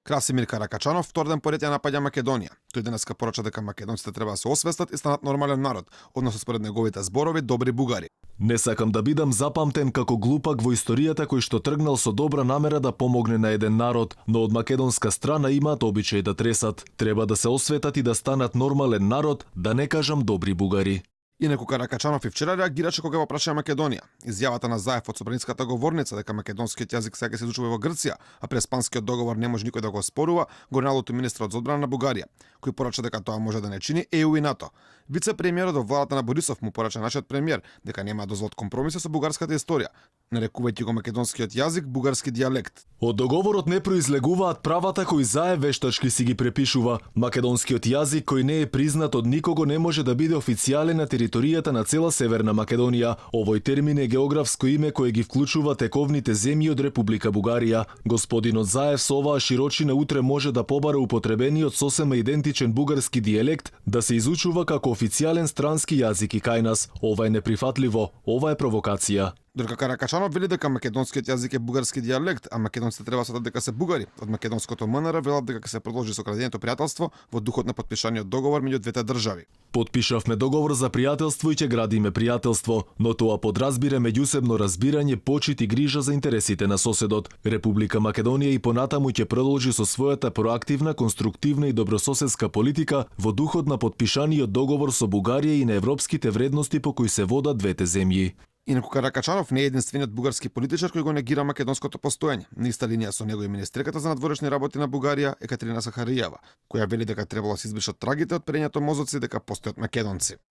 Красимир Каракачанов втор ден поред ја напаѓа Македонија. Тој денеска порача дека македонците треба да се освестат и станат нормален народ, односно според неговите зборови добри бугари. Не сакам да бидам запамтен како глупак во историјата кој што тргнал со добра намера да помогне на еден народ, но од македонска страна имаат обичај да тресат. Треба да се осветат и да станат нормален народ, да не кажам добри бугари. Инаку Каракачанов и вчера реагираше кога го прашаа Македонија. Изјавата на Заев од собраниската говорница дека македонскиот јазик сега се изучува во Грција, а преспанскиот договор не може никој да го спорува, го налуту министрот за одбрана на Бугарија, кој порача дека тоа може да не чини ЕУ и НАТО. Вице-премиерот во владата на Борисов му порача нашиот премиер дека нема дозволат компромиси со бугарската историја, нарекувајќи го македонскиот јазик бугарски дијалект. Од договорот не произлегуваат правата кои Заев вештачки си ги препишува. Македонскиот јазик кој не е признат од никого не може да биде официјален на територијата на цела Северна Македонија. Овој термин е географско име кое ги вклучува тековните земји од Република Бугарија. Господинот Заев со оваа широчина утре може да побара употребениот сосема идентичен бугарски дијалект да се изучува како официјален странски јазик и кај нас. Ова е неприфатливо, ова е провокација. Додека Каракачанов вели дека македонскиот јазик е бугарски дијалект, а македонците треба да сатат дека се бугари, од македонското МНР велат дека ќе се продолжи со градењето пријателство во духот на подпишаниот договор меѓу двете држави. Подпишавме договор за пријателство и ќе градиме пријателство, но тоа подразбира меѓусебно разбирање, почит и грижа за интересите на соседот. Република Македонија и понатаму ќе продолжи со својата проактивна, конструктивна и добрососедска политика во духот на подпишаниот договор со Бугарија и на европските вредности по кои се водат двете земји. Инаку Каракачанов не е единствениот бугарски политичар кој го негира македонското постоење. На иста линија со него и министерката за надворешни работи на Бугарија Екатерина Сахаријева, која вели дека требало да се избришат трагите од прењето мозоци дека постојат македонци.